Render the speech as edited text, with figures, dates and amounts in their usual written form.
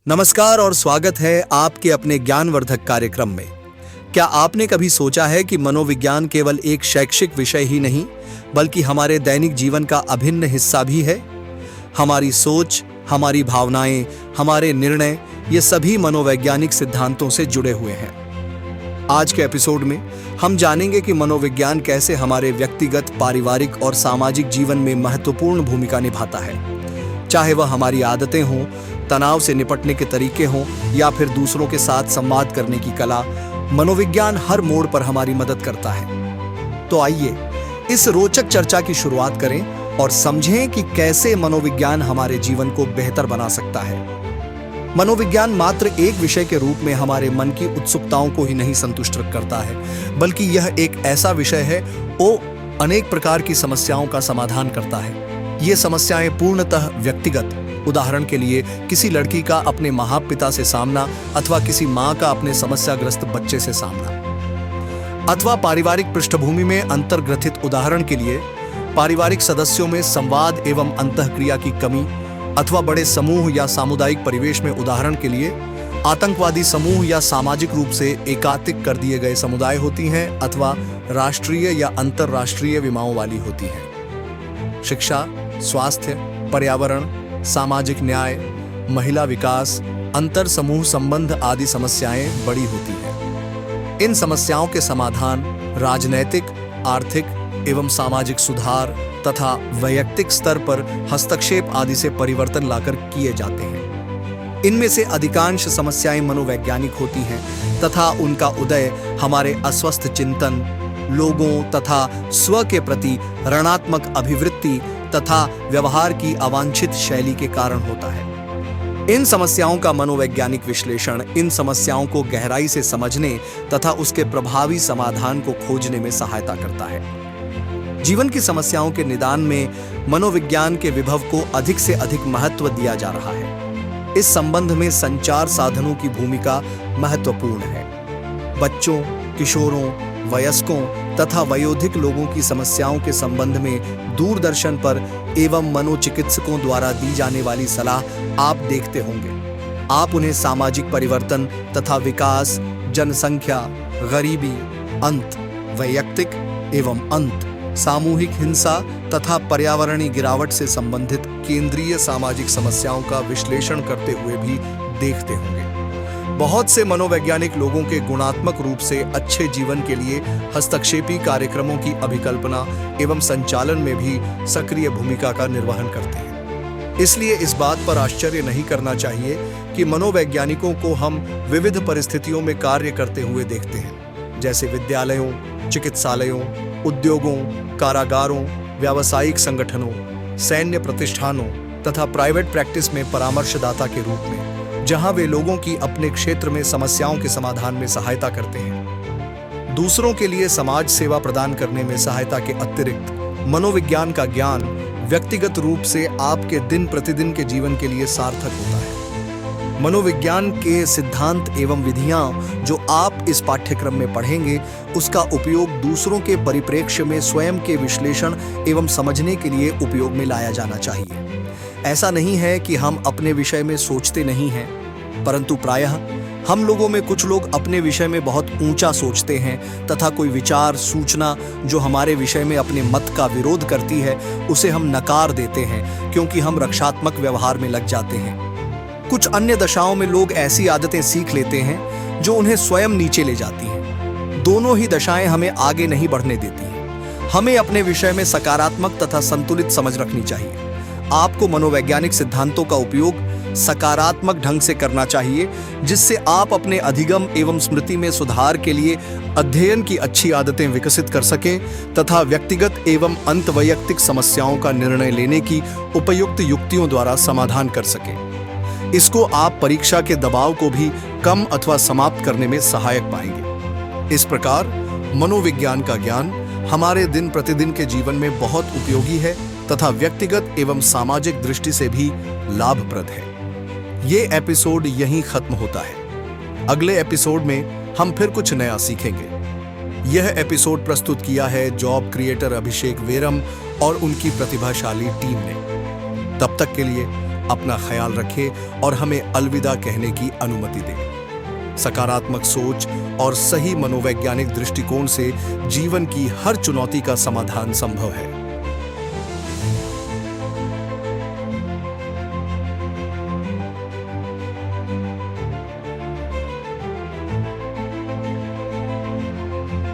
नमस्कार और स्वागत है आपके अपने ज्ञानवर्धक कार्यक्रम में। क्या आपने कभी सोचा है कि मनोविज्ञान केवल एक शैक्षिक विषय ही नहीं बल्कि हमारे दैनिक जीवन का अभिन्न हिस्सा भी है। हमारी सोच, हमारी भावनाएं, हमारे निर्णय, ये सभी मनोवैज्ञानिक सिद्धांतों से जुड़े हुए हैं। आज के एपिसोड में हम जानेंगे कि मनोविज्ञान कैसे हमारे व्यक्तिगत, पारिवारिक और सामाजिक जीवन में महत्वपूर्ण भूमिका निभाता है। चाहे वह हमारी आदतें हों, तनाव से निपटने के तरीके हों या फिर दूसरों के साथ संवाद करने की कला, मनोविज्ञान हर मोड़ पर हमारी मदद करता है। तो आइए इस रोचक चर्चा की शुरुआत करें और समझें कि कैसे मनोविज्ञान हमारे जीवन को बेहतर बना सकता है। मनोविज्ञान मात्र एक विषय के रूप में हमारे मन की उत्सुकताओं को ही नहीं संतुष्ट करता है, बल्कि यह एक ऐसा विषय है वो अनेक प्रकार की समस्याओं का समाधान करता है। ये समस्याएं पूर्णतः व्यक्तिगत, उदाहरण के लिए किसी लड़की का अपने माता पिता से सामना अथवा किसी माँ का अपने समस्याग्रस्त बच्चे से सामना, अथवा पारिवारिक पृष्ठभूमि में अंतर्ग्रथित, उदाहरण के लिए पारिवारिक सदस्यों में संवाद एवं अंतःक्रिया की कमी, अथवा बड़े समूह या सामुदायिक परिवेश में, उदाहरण के लिए आतंकवादी समूह या सामाजिक रूप से एकात्मिक कर दिए गए समुदाय होती हैं, अथवा राष्ट्रीय या अंतर्राष्ट्रीय विमाओं वाली होती हैं। शिक्षा, स्वास्थ्य, पर्यावरण, सामाजिक न्याय, महिला विकास, अंतर समूह संबंध आदि समस्याएं बड़ी होती हैं। इन समस्याओं के समाधान राजनैतिक, आर्थिक एवं सामाजिक सुधार तथा वैयक्तिक स्तर पर हस्तक्षेप आदि से परिवर्तन लाकर किए जाते हैं। इनमें से अधिकांश समस्याएं मनोवैज्ञानिक होती हैं तथा उनका उदय हमारे अस्वस्थ चिंतन, लोगों तथा स्व के प्रति ऋणात्मक अभिवृत्ति तथा व्यवहार की अवांछित शैली के कारण होता है। इन समस्याओं का मनोवैज्ञानिक विश्लेषण इन समस्याओं को गहराई से समझने तथा उसके प्रभावी समाधान को खोजने में सहायता करता है। जीवन की समस्याओं के निदान में मनोविज्ञान के विभव को अधिक से अधिक महत्व दिया जा रहा है। इस संबंध में संचार साधनों की भूमिका महत्वपूर्ण है। बच्चों, किशोरों, वयस्कों तथा वयोधिक लोगों की समस्याओं के संबंध में दूरदर्शन पर एवं मनोचिकित्सकों द्वारा दी जाने वाली सलाह आप देखते होंगे। आप उन्हें सामाजिक परिवर्तन तथा विकास, जनसंख्या, गरीबी, अंत, वैयक्तिक एवं अंत, सामूहिक हिंसा तथा पर्यावरणीय गिरावट से संबंधित केंद्रीय सामाजिक समस्याओं का विश्लेषण करते हुए भी देखते होंगे। बहुत से मनोवैज्ञानिक लोगों के गुणात्मक रूप से अच्छे जीवन के लिए हस्तक्षेपी कार्यक्रमों की अभिकल्पना एवं संचालन में भी सक्रिय भूमिका का निर्वहन करते हैं। इसलिए इस बात पर आश्चर्य नहीं करना चाहिए कि मनोवैज्ञानिकों को हम विविध परिस्थितियों में कार्य करते हुए देखते हैं, जैसे विद्यालयों, चिकित्सालयों, उद्योगों, कारागारों, व्यावसायिक संगठनों, सैन्य प्रतिष्ठानों तथा प्राइवेट प्रैक्टिस में परामर्शदाता के रूप में, जहां वे लोगों की अपने क्षेत्र में समस्याओं के समाधान में सहायता करते हैं। दूसरों के लिए समाज सेवा प्रदान करने में सहायता के अतिरिक्त मनोविज्ञान का ज्ञान व्यक्तिगत रूप से आपके दिन प्रतिदिन के जीवन के लिए सार्थक होता है। मनोविज्ञान के सिद्धांत एवं विधियां जो आप इस पाठ्यक्रम में पढ़ेंगे, उसका उपयोग दूसरों के परिप्रेक्ष्य में स्वयं के विश्लेषण एवं समझने के लिए उपयोग में लाया जाना चाहिए। ऐसा नहीं है कि हम अपने विषय में सोचते नहीं हैं, परंतु प्रायः हम लोगों में कुछ लोग अपने विषय में बहुत ऊंचा सोचते हैं तथा कोई विचार, सूचना जो हमारे विषय में अपने मत का विरोध करती है, उसे हम नकार देते हैं क्योंकि हम रक्षात्मक व्यवहार में लग जाते हैं। कुछ अन्य दशाओं में लोग ऐसी आदतें सीख लेते हैं जो उन्हें स्वयं नीचे ले जाती हैं। दोनों ही दशाएं हमें आगे नहीं बढ़ने देती हैं। हमें अपने विषय में सकारात्मक तथा संतुलित समझ रखनी चाहिए। आपको मनोवैज्ञानिक सिद्धांतों का उपयोग सकारात्मक ढंग से करना चाहिए, जिससे आप अपने अधिगम एवं स्मृति में सुधार के लिए अध्ययन की अच्छी आदतें विकसित कर सकें तथा व्यक्तिगत एवं अंतवैयक्तिक समस्याओं का निर्णय लेने की उपयुक्त युक्तियों द्वारा समाधान कर सकें। इसको आप परीक्षा के दबाव को भी कम अथवा समाप्त करने में सहायक पाएंगे। इस प्रकार मनोविज्ञान का ज्ञान हमारे दिन प्रतिदिन के जीवन में बहुत उपयोगी है तथा व्यक्तिगत एवं सामाजिक दृष्टि से भी लाभप्रद है। ये एपिसोड यहीं खत्म होता है। अगले एपिसोड में हम फिर कुछ नया सीखेंगे। यह एपिसोड प्रस्तुत किया है जॉब क्रिएटर अभिषेक वेरम और उनकी प्रतिभाशाली टीम ने। तब तक के लिए अपना ख्याल रखें और हमें अलविदा कहने की अनुमति दें। सकारात्मक सोच और सही मनोवैज्ञानिक दृष्टिकोण से जीवन की हर चुनौती का समाधान संभव है।